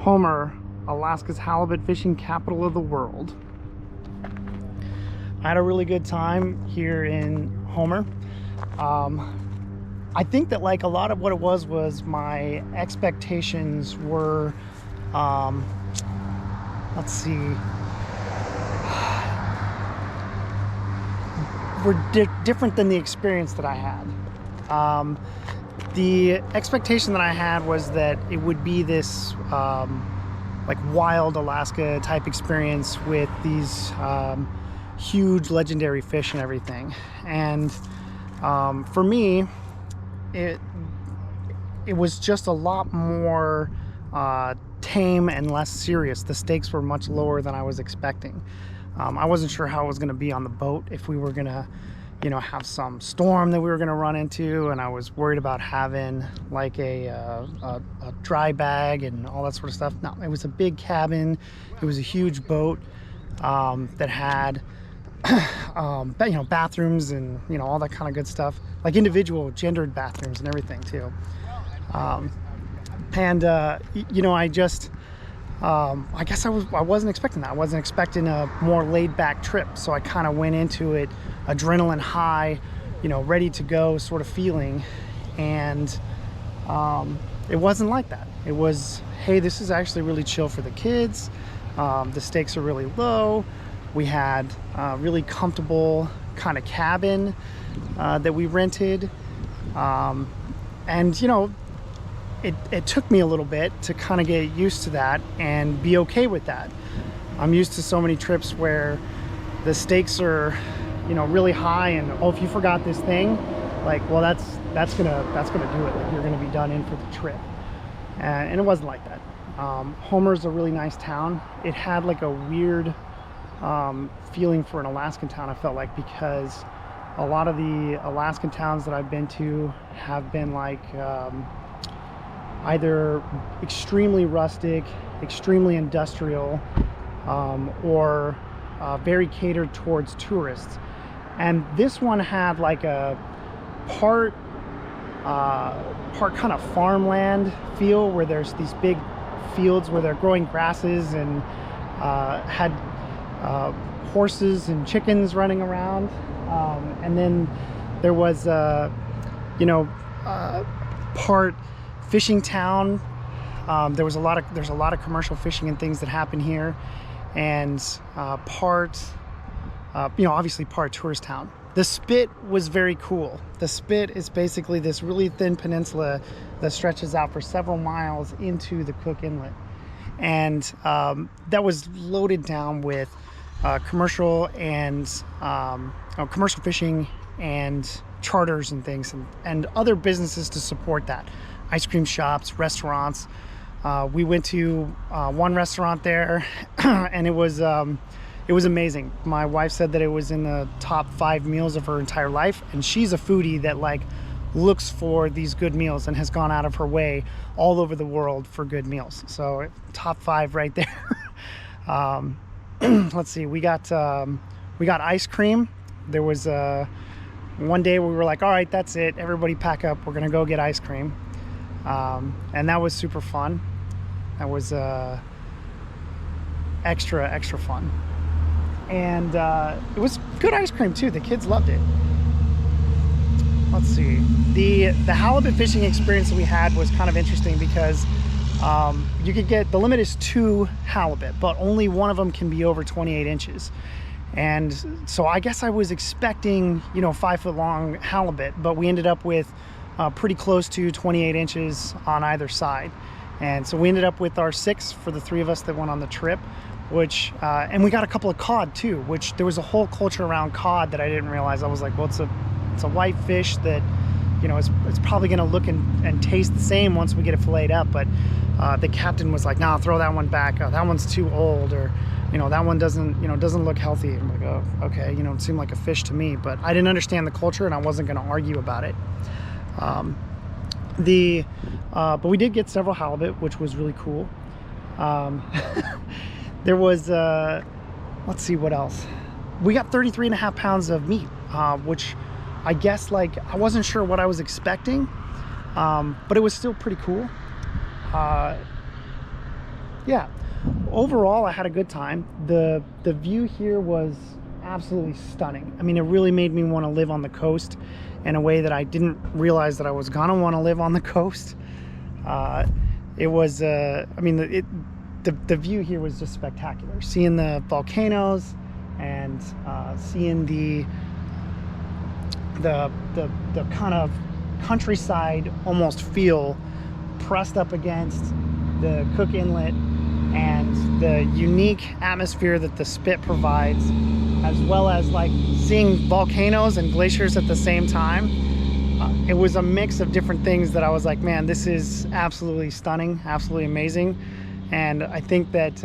Homer, Alaska's halibut fishing capital of the world. I had a really good time here in Homer. I think that like a lot of what it was my expectations were, let's see, were different than the experience that I had. The expectation that I had was that it would be this like wild Alaska type experience with these huge legendary fish and everything. And for me, it was just a lot more tame and less serious. The stakes were much lower than I was expecting. I wasn't sure how it was going to be on the boat, if we were going to, you know, have some storm that we were going to run into, and I was worried about having like a dry bag and all that sort of stuff. No, it was a big cabin. It was a huge boat that had you know, bathrooms and, you know, all that kind of good stuff, like individual gendered bathrooms and everything too. You know, I just I guess I wasn't expecting that. I wasn't expecting a more laid-back trip, so I kind of went into it adrenaline high, you know, ready to go sort of feeling. And it wasn't like that. It was, hey, this is actually really chill for the kids. The stakes are really low. We had a really comfortable kind of cabin that we rented. And, you know, it took me a little bit to kind of get used to that and be okay with that. I'm used to so many trips where the stakes are, you know, really high, and oh, if you forgot this thing, like, well, that's gonna do it. Like, you're gonna be done in for the trip. And it wasn't like that. Homer's a really nice town. It had like a weird feeling for an Alaskan town, I felt like, because a lot of the Alaskan towns that I've been to have been like either extremely rustic, extremely industrial, or very catered towards tourists. And this one had like a part kind of farmland feel, where there's these big fields where they're growing grasses, and had horses and chickens running around. And then there was you know, part fishing town. There's a lot of commercial fishing and things that happen here, and part you know, obviously part tourist town. The Spit was very cool. The Spit is basically this really thin peninsula that stretches out for several miles into the Cook Inlet, and that was loaded down with commercial and commercial fishing and charters and things, and other businesses to support that. Ice cream shops, restaurants. We went to one restaurant there, and it was amazing. My wife said that it was in the top 5 meals of her entire life, and she's a foodie that like looks for these good meals and has gone out of her way all over the world for good meals. So top 5 right there. Let's see, we got ice cream. There was one day we were like, all right, that's it, everybody pack up, we're gonna go get ice cream. And that was super fun. That was extra fun. And it was good ice cream too. The kids loved it. Let's see. The halibut fishing experience that we had was kind of interesting because you could get, the limit is 2 halibut, but only one of them can be over 28 inches. And so I guess I was expecting, you know, 5-foot long halibut, but we ended up with pretty close to 28 inches on either side. And so we ended up with our 6 for the 3 of us that went on the trip, which and we got a couple of cod too, which there was a whole culture around cod that I didn't realize. I was like, well, it's a white fish that, you know, it's probably gonna look and taste the same once we get it filleted up. But the captain was like, nah, throw that one back. Oh, that one's too old, or, you know, that one doesn't look healthy. I'm like, oh, okay, you know, it seemed like a fish to me, but I didn't understand the culture and I wasn't gonna argue about it. But we did get several halibut, which was really cool. There was, let's see what else. We got 33.5 pounds of meat, which I guess, like, I wasn't sure what I was expecting, but it was still pretty cool. Yeah, overall I had a good time. The view here was absolutely stunning. I mean, it really made me want to live on the coast in a way that I didn't realize that I was gonna want to live on the coast. It was I mean, the view here was just spectacular. Seeing the volcanoes and seeing the kind of countryside almost feel pressed up against the Cook Inlet, and the unique atmosphere that the Spit provides, as well as like seeing volcanoes and glaciers at the same time. It was a mix of different things that I was like, man, this is absolutely stunning, absolutely amazing. And I think that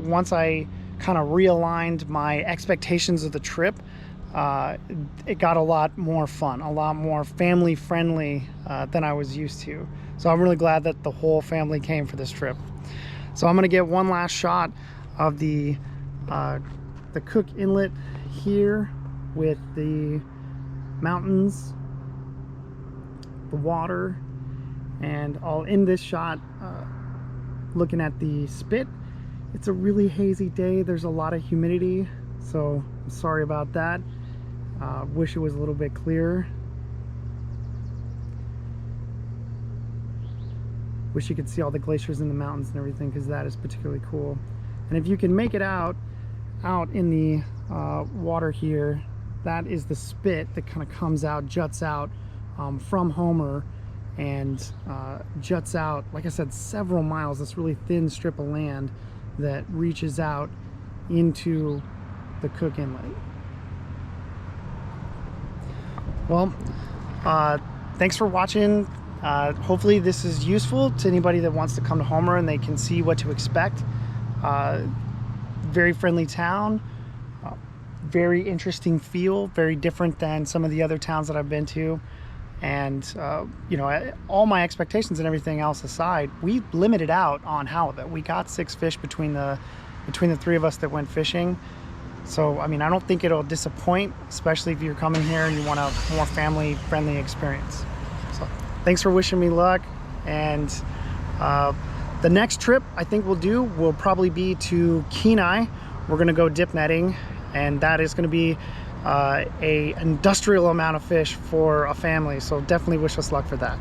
once I kind of realigned my expectations of the trip, it got a lot more fun, a lot more family friendly than I was used to. So I'm really glad that the whole family came for this trip. So I'm gonna get one last shot of the Cook Inlet here with the mountains, the water, and I'll end this shot looking at the Spit. It's a really hazy day. There's a lot of humidity, so I'm sorry about that. Wish it was a little bit clearer. Wish you could see all the glaciers in the mountains and everything, because that is particularly cool. And if you can make it out in the water here, that is the Spit that kind of comes out, juts out from Homer, and juts out, like I said, several miles. This really thin strip of land that reaches out into the Cook Inlet. Well, thanks for watching. Hopefully this is useful to anybody that wants to come to Homer and they can see what to expect. Very friendly town, very interesting feel, very different than some of the other towns that I've been to. And you know, all my expectations and everything else aside, we limited out on halibut. We got 6 fish between the 3 of us that went fishing. So I mean, I don't think it'll disappoint, especially if you're coming here and you want a more family friendly experience. So thanks for wishing me luck. And the next trip I think we'll do will probably be to Kenai. We're gonna go dip netting, and that is gonna be a industrial amount of fish for a family. So definitely wish us luck for that.